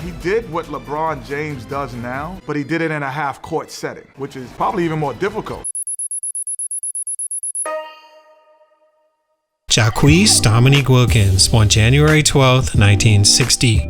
He did what LeBron James does now, but he did it in a half-court setting, which is probably even more difficult. Jacquees Dominique Wilkins, born January 12, 1960.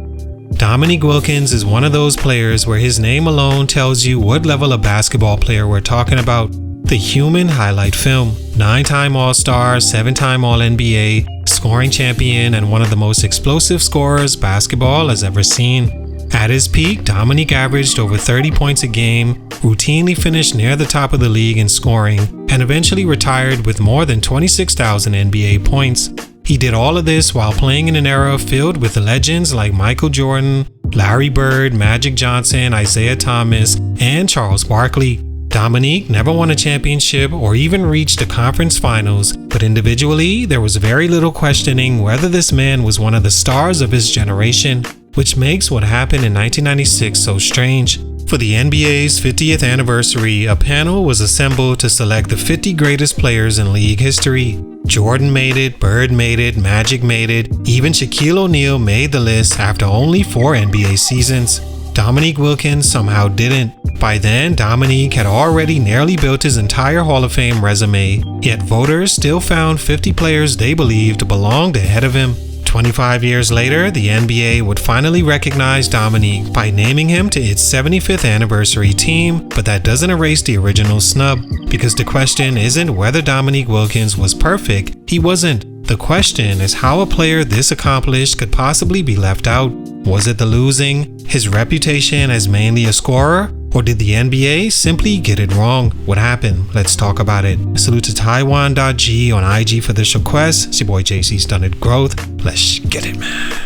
Dominique Wilkins is one of those players where his name alone tells you what level of basketball player we're talking about. The human highlight film. 9-time All-Star, 7-time All-NBA, scoring champion, and one of the most explosive scorers basketball has ever seen. At his peak, Dominique averaged over 30 points a game, routinely finished near the top of the league in scoring, and eventually retired with more than 26,000 NBA points. He did all of this while playing in an era filled with legends like Michael Jordan, Larry Bird, Magic Johnson, Isaiah Thomas, and Charles Barkley. Dominique never won a championship or even reached the conference finals, but individually, there was very little questioning whether this man was one of the stars of his generation, which makes what happened in 1996 so strange. For the NBA's 50th anniversary, a panel was assembled to select the 50 greatest players in league history. Jordan made it, Bird made it, Magic made it, even Shaquille O'Neal made the list after only 4 NBA seasons. Dominique Wilkins somehow didn't. By then, Dominique had already nearly built his entire Hall of Fame resume, yet voters still found 50 players they believed belonged ahead of him. 25 years later, the NBA would finally recognize Dominique by naming him to its 75th anniversary team, but that doesn't erase the original snub, because the question isn't whether Dominique Wilkins was perfect. He wasn't. The question is how a player this accomplished could possibly be left out. Was it the losing, his reputation as mainly a scorer, or did the NBA simply get it wrong? What happened? Let's talk about it. Salute to Taiwan.g on IG for this request. It's your boy JC Stunted Growth. Let's get it, man.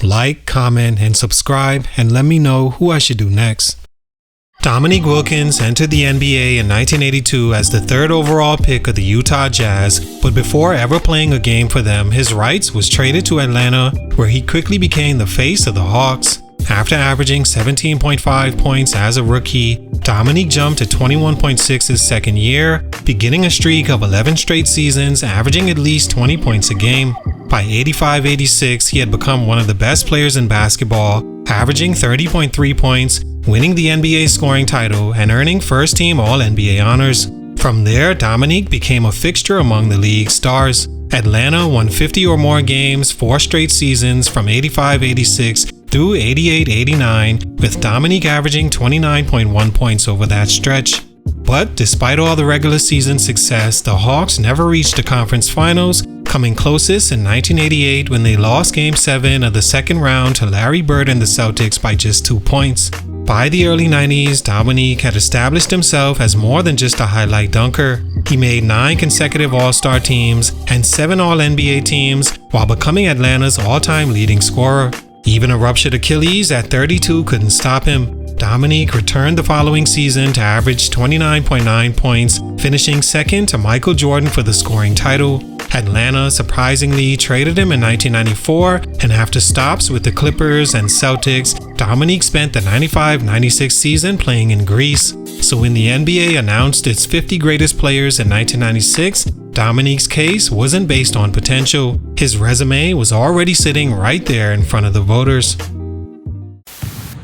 Like, comment, and subscribe, and let me know who I should do next. Dominique Wilkins entered the NBA in 1982 as the 3rd overall pick of the Utah Jazz, but before ever playing a game for them, his rights was traded to Atlanta, where he quickly became the face of the Hawks. After averaging 17.5 points as a rookie, Dominique jumped to 21.6 his second year, beginning a streak of 11 straight seasons, averaging at least 20 points a game. By 85-86, he had become one of the best players in basketball, averaging 30.3 points, winning the NBA scoring title, and earning first-team All-NBA honors. From there, Dominique became a fixture among the league's stars. Atlanta won 50 or more games 4 straight seasons from 85-86 through 88-89, with Dominique averaging 29.1 points over that stretch. But despite all the regular season success, the Hawks never reached the conference finals, coming closest in 1988 when they lost Game 7 of the second round to Larry Bird and the Celtics by just 2 points. By the early 90s, Dominique had established himself as more than just a highlight dunker. He made 9 consecutive All-Star teams and 7 All-NBA teams while becoming Atlanta's all-time leading scorer. Even a ruptured Achilles at 32 couldn't stop him. Dominique returned the following season to average 29.9 points, finishing second to Michael Jordan for the scoring title. Atlanta surprisingly traded him in 1994, and after stops with the Clippers and Celtics, Dominique spent the 95-96 season playing in Greece. So when the NBA announced its 50 greatest players in 1996, Dominique's case wasn't based on potential. His resume was already sitting right there in front of the voters.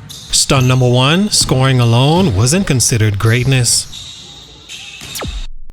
Stunt number 1, scoring alone wasn't considered greatness.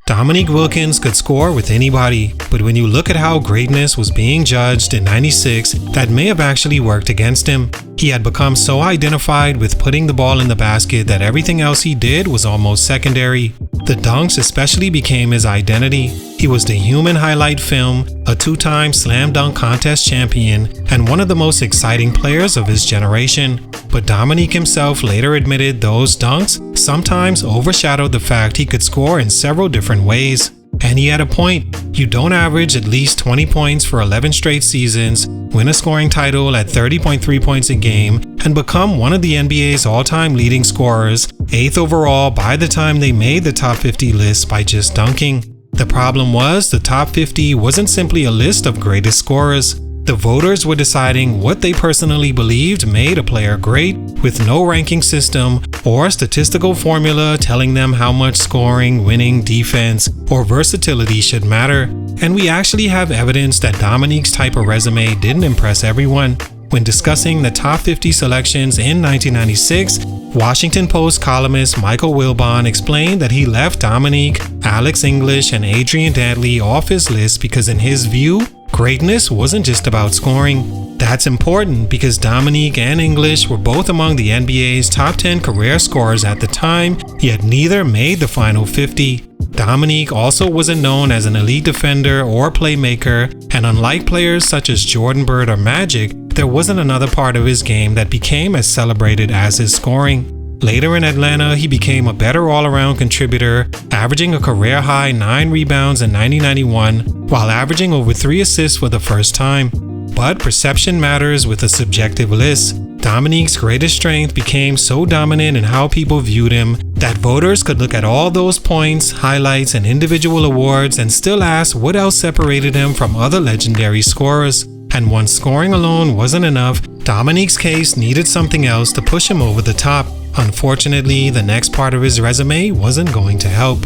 Dominique Wilkins could score with anybody, but when you look at how greatness was being judged in 96, that may have actually worked against him. He had become so identified with putting the ball in the basket that everything else he did was almost secondary. The dunks especially became his identity. He was the human highlight film, a 2-time slam dunk contest champion, and one of the most exciting players of his generation. But Dominique himself later admitted those dunks sometimes overshadowed the fact he could score in several different ways. And he had a point. You don't average at least 20 points for 11 straight seasons, win a scoring title at 30.3 points a game, and become one of the NBA's all-time leading scorers, 8th overall by the time they made the top 50 list by just dunking. The problem was the top 50 wasn't simply a list of greatest scorers. The voters were deciding what they personally believed made a player great, with no ranking system or statistical formula telling them how much scoring, winning, defense, or versatility should matter. And we actually have evidence that Dominique's type of resume didn't impress everyone. When discussing the top 50 selections in 1996, Washington Post columnist Michael Wilbon explained that he left Dominique, Alex English, and Adrian Dantley off his list because in his view, greatness wasn't just about scoring. That's important because Dominique and English were both among the NBA's top 10 career scorers at the time, yet neither made the final 50. Dominique also wasn't known as an elite defender or playmaker, and unlike players such as Jordan, Bird, or Magic, there wasn't another part of his game that became as celebrated as his scoring. Later in Atlanta, he became a better all-around contributor, averaging a career-high 9 rebounds in 1991, while averaging over 3 assists for the first time. But perception matters with a subjective list. Dominique's greatest strength became so dominant in how people viewed him that voters could look at all those points, highlights, and individual awards and still ask what else separated him from other legendary scorers. And once scoring alone wasn't enough, Dominique's case needed something else to push him over the top. Unfortunately, the next part of his resume wasn't going to help.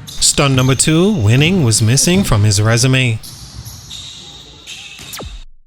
Stunt number 2, winning was missing from his resume.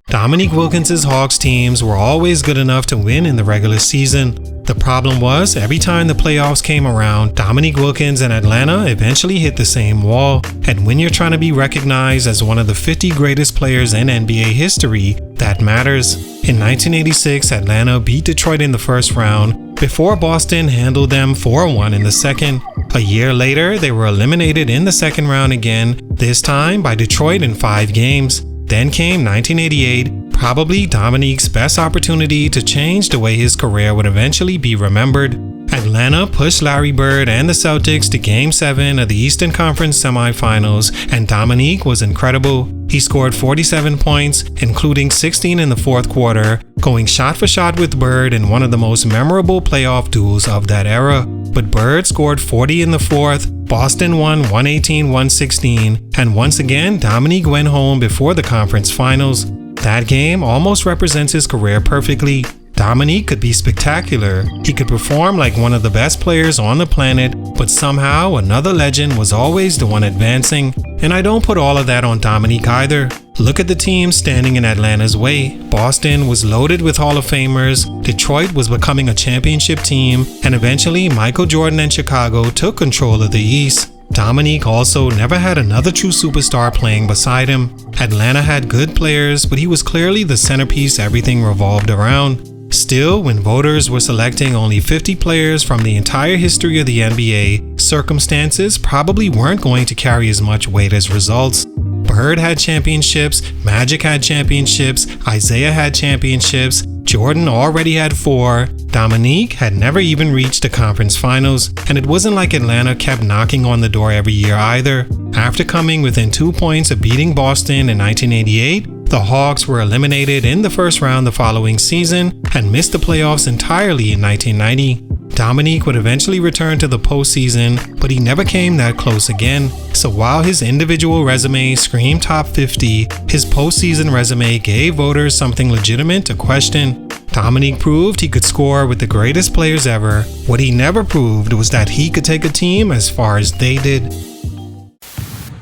Dominique Wilkins' Hawks teams were always good enough to win in the regular season. The problem was, every time the playoffs came around, Dominique Wilkins and Atlanta eventually hit the same wall. And when you're trying to be recognized as one of the 50 greatest players in NBA history, that matters. In 1986, Atlanta beat Detroit in the first round, before Boston handled them 4-1 in the second. A year later, they were eliminated in the second round again, this time by Detroit in 5 games. Then came 1988, probably Dominique's best opportunity to change the way his career would eventually be remembered. Atlanta pushed Larry Bird and the Celtics to Game 7 of the Eastern Conference semifinals, and Dominique was incredible. He scored 47 points, including 16 in the fourth quarter, going shot for shot with Bird in one of the most memorable playoff duels of that era. But Bird scored 40 in the fourth, Boston won 118-116, and once again, Dominique went home before the conference finals. That game almost represents his career perfectly. Dominique could be spectacular, he could perform like one of the best players on the planet, but somehow another legend was always the one advancing. And I don't put all of that on Dominique either. Look at the team standing in Atlanta's way. Boston was loaded with Hall of Famers, Detroit was becoming a championship team, and eventually Michael Jordan and Chicago took control of the East. Dominique also never had another true superstar playing beside him. Atlanta had good players, but he was clearly the centerpiece everything revolved around. Still, when voters were selecting only 50 players from the entire history of the NBA, circumstances probably weren't going to carry as much weight as results. Bird had championships, Magic had championships, Isaiah had championships, Jordan already had 4, Dominique had never even reached the conference finals, and it wasn't like Atlanta kept knocking on the door every year either. After coming within 2 points of beating Boston in 1988, the Hawks were eliminated in the first round the following season and missed the playoffs entirely in 1990. Dominique would eventually return to the postseason, but he never came that close again. So while his individual resume screamed top 50, his postseason resume gave voters something legitimate to question. Dominique proved he could score with the greatest players ever. What he never proved was that he could take a team as far as they did.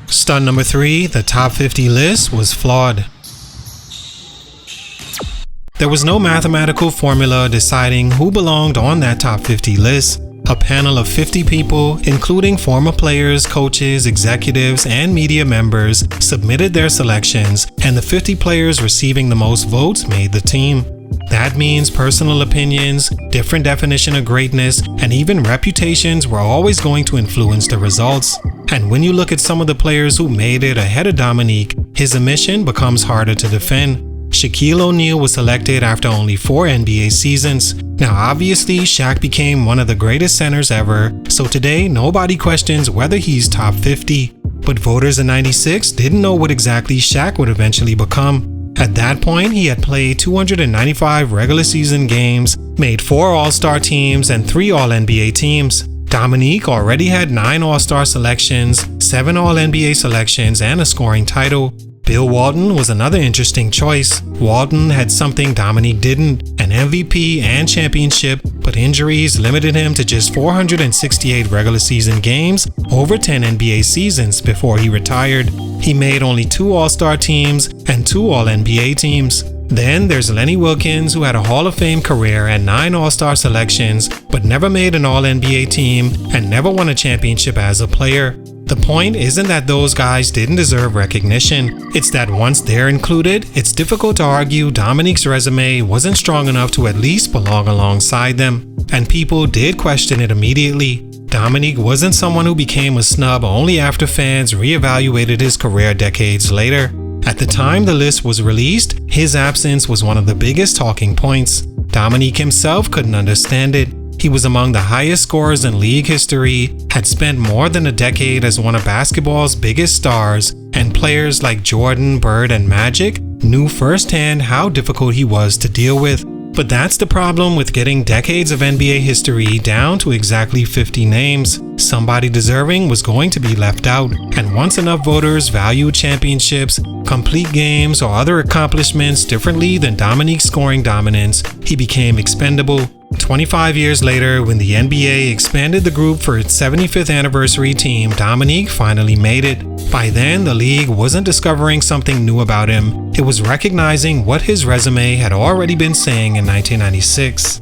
Stunt number 3, the top 50 list was flawed. There was no mathematical formula deciding who belonged on that top 50 list. A panel of 50 people, including former players, coaches, executives, and media members, submitted their selections, and the 50 players receiving the most votes made the team. That means personal opinions, different definition of greatness, and even reputations were always going to influence the results. And when you look at some of the players who made it ahead of Dominique, his omission becomes harder to defend. Shaquille O'Neal was selected after only 4 NBA seasons. Now obviously Shaq became one of the greatest centers ever, so today nobody questions whether he's top 50. But voters in '96 didn't know what exactly Shaq would eventually become. At that point, he had played 295 regular season games, made 4 All-Star teams and 3 All-NBA teams. Dominique already had 9 All-Star selections, 7 All-NBA selections, and a scoring title. Bill Walton was another interesting choice. Walton had something Dominique didn't, an MVP and championship, but but injuries limited him to just 468 regular season games over 10 NBA seasons before he retired. He made only 2 All-Star teams and 2 All-NBA teams. Then there's Lenny Wilkins, who had a Hall of Fame career and 9 All-Star selections, but never made an All-NBA team and never won a championship as a player. The point isn't that those guys didn't deserve recognition. It's that once they're included, it's difficult to argue Dominique's resume wasn't strong enough to at least belong alongside them. And people did question it immediately. Dominique wasn't someone who became a snub only after fans reevaluated his career decades later. At the time the list was released, his absence was one of the biggest talking points. Dominique himself couldn't understand it. He was among the highest scorers in league history, had spent more than a decade as one of basketball's biggest stars, and players like Jordan, Bird, and Magic knew firsthand how difficult he was to deal with. But that's the problem with getting decades of NBA history down to exactly 50 names. Somebody deserving was going to be left out, and once enough voters valued championships, complete games, or other accomplishments differently than Dominique's scoring dominance, he became expendable. 25 years later, when the NBA expanded the group for its 75th anniversary team, Dominique finally made it. By then, the league wasn't discovering something new about him. It was recognizing what his resume had already been saying in 1996.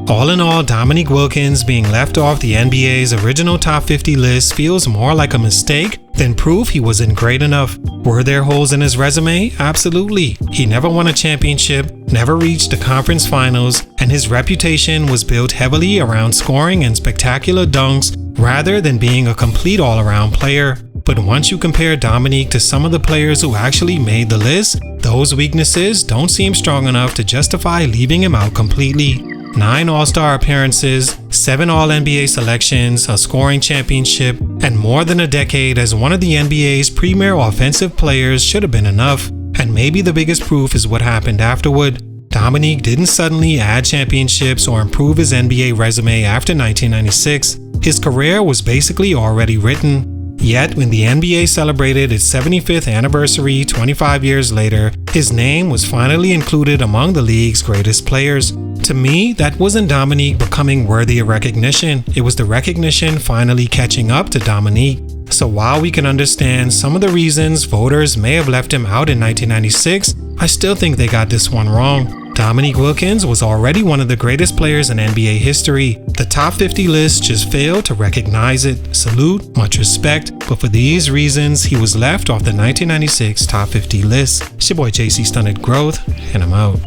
All in all, Dominique Wilkins being left off the NBA's original top 50 list feels more like a mistake than proof he wasn't great enough. Were there holes in his resume? Absolutely. He never won a championship, never reached the conference finals, and his reputation was built heavily around scoring and spectacular dunks rather than being a complete all-around player. But once you compare Dominique to some of the players who actually made the list, those weaknesses don't seem strong enough to justify leaving him out completely. 9 All-Star appearances, 7 All-NBA selections, a scoring championship, and more than a decade as one of the NBA's premier offensive players should have been enough. And maybe the biggest proof is what happened afterward. Dominique didn't suddenly add championships or improve his NBA resume after 1996. His career was basically already written. Yet, when the NBA celebrated its 75th anniversary 25 years later, his name was finally included among the league's greatest players. To me, that wasn't Dominique becoming worthy of recognition. It was the recognition finally catching up to Dominique. So while we can understand some of the reasons voters may have left him out in 1996, I still think they got this one wrong. Dominique Wilkins was already one of the greatest players in NBA history. The top 50 list just failed to recognize it. Salute, much respect, but for these reasons, he was left off the 1996 top 50 list. It's your boy JC Stunted Growth, and I'm out.